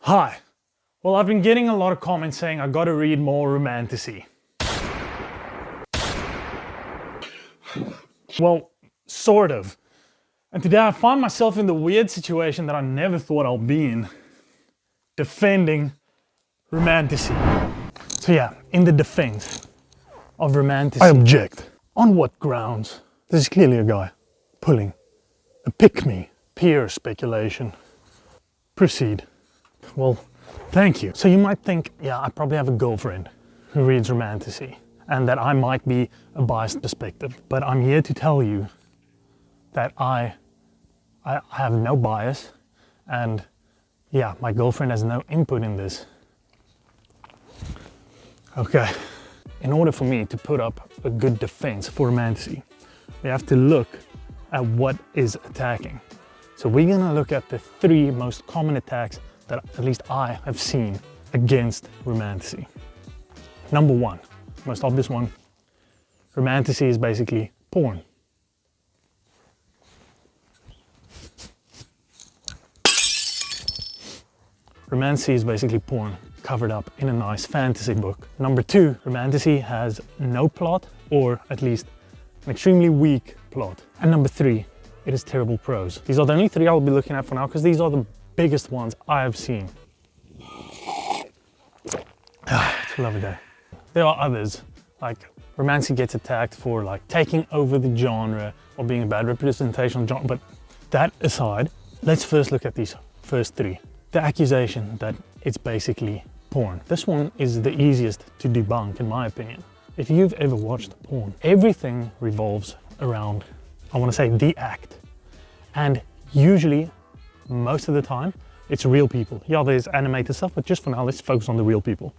Hi. Well, I've been getting a lot of comments saying I gotta read more romantasy. Well, sort of. And today I find myself in the weird situation that I never thought I'll be in. Defending romantasy. So yeah, in the defense of romantasy, I object. On what grounds? This is clearly a guy pulling a pick-me, pure speculation. Proceed. Well, thank you. So you might think, yeah, I probably have a girlfriend who reads romantasy and that I might be a biased perspective, but I'm here to tell you that I have no bias and yeah, my girlfriend has no input in this. Okay. In order for me to put up a good defense for romantasy, we have to look at what is attacking. So we're gonna look at the 3 most common attacks that at least I have seen against romantasy. Number 1, most obvious one, romantasy is basically porn. Romantasy is basically porn covered up in a nice fantasy book. Number 2, romantasy has no plot, or at least an extremely weak plot. And number 3, it is terrible prose. These are the only 3 I'll be looking at for now because these are the biggest ones I have seen. It's a lovely day. There are others, like romantasy gets attacked for like taking over the genre or being a bad representation of genre, but that aside, let's first look at these first 3. The accusation that it's basically porn. This one is the easiest to debunk in my opinion. If you've ever watched porn, everything revolves around, I want to say, the act. And usually, most of the time, it's real people. Yeah, there's animated stuff, but just for now, let's focus on the real people.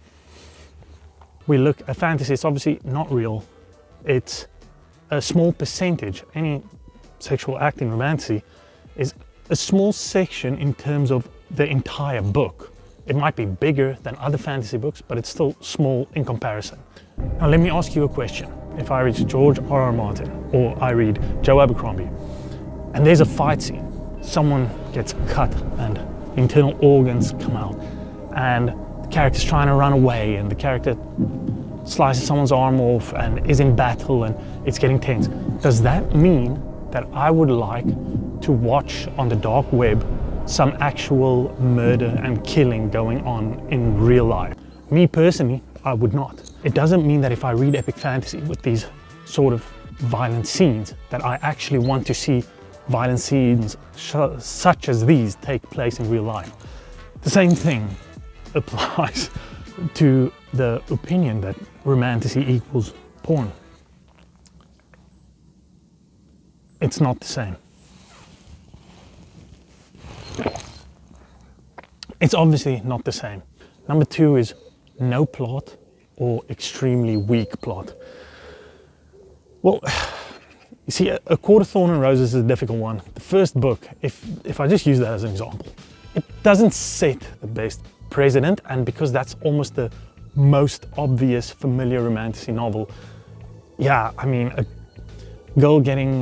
We look at fantasy, it's obviously not real. It's a small percentage. Any sexual act in romantasy is a small section in terms of the entire book. It might be bigger than other fantasy books, but it's still small in comparison. Now let me ask you a question. If I read George R.R. Martin or I read Joe Abercrombie and there's a fight scene, someone gets cut and internal organs come out and the character's trying to run away and the character slices someone's arm off and is in battle and it's getting tense. Does that mean that I would like to watch on the dark web some actual murder and killing going on in real life? Me personally, I would not. It doesn't mean that if I read epic fantasy with these sort of violent scenes that I actually want to see violent scenes such as these take place in real life. The same thing applies to the opinion that romantasy equals porn. It's not the same. It's obviously not the same. Number 2 is no plot or extremely weak plot. Well, you see, A Court of Thorn and Roses is a difficult one. The first book, if I just use that as an example, it doesn't set the best precedent, and because that's almost the most obvious familiar romantasy novel, yeah, I mean, a girl getting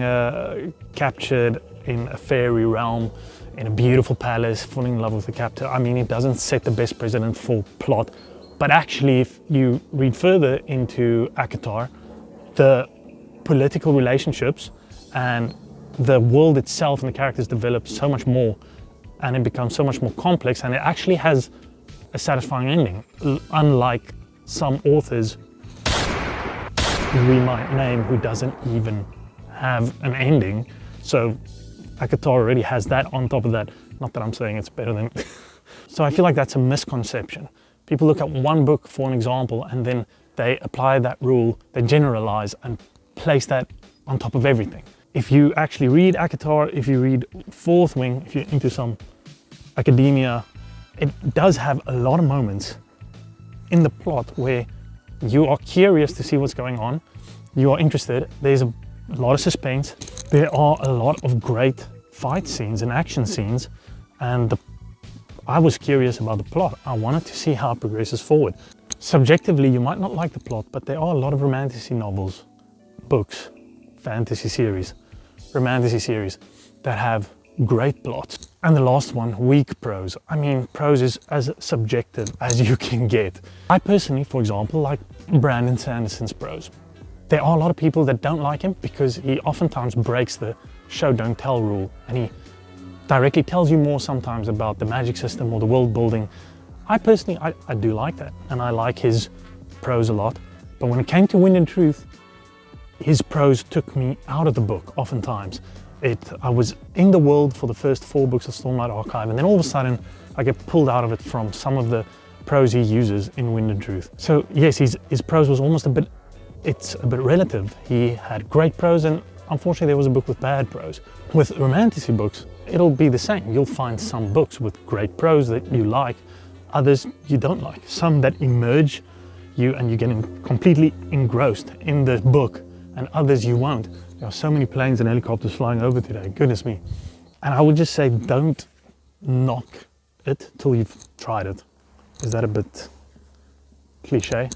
captured in a fairy realm, in a beautiful palace, falling in love with the captor. I mean, it doesn't set the best precedent for plot. But actually, if you read further into ACOTAR, the political relationships and the world itself and the characters develop so much more and it becomes so much more complex and it actually has a satisfying ending, unlike some authors we might name who doesn't even have an ending. So ACOTAR already has that on top of that. Not that I'm saying it's better than... So I feel like that's a misconception. People look at one book for an example and then they apply that rule, they generalize and place that on top of everything. If you actually read ACOTAR, if you read Fourth Wing, if you're into some academia, it does have a lot of moments in the plot where you are curious to see what's going on, you are interested, there's a lot of suspense, there are a lot of great fight scenes and action scenes, and I was curious about the plot. I wanted to see how it progresses forward. Subjectively, you might not like the plot, but there are a lot of romantasy novels, books, fantasy series, romantasy series that have great plots. And the last one, weak prose. I mean, prose is as subjective as you can get. I personally, for example, like Brandon Sanderson's prose. There are a lot of people that don't like him because he oftentimes breaks the show don't tell rule, and he directly tells you more sometimes about the magic system or the world building. I personally, I do like that, and I like his prose a lot. But when it came to Wind and Truth, his prose took me out of the book oftentimes. I was in the world for the first 4 books of Stormlight Archive, and then all of a sudden I get pulled out of it from some of the prose he uses in Wind and Truth. So yes, his prose was almost it's a bit relative. He had great prose, and unfortunately there was a book with bad prose. With Romantasy books, it'll be the same. You'll find some books with great prose that you like, others you don't like. Some that emerge you and you get completely engrossed in the book, and others you won't. There are so many planes and helicopters flying over today, goodness me. And I would just say, don't knock it till you've tried it. Is that a bit cliche?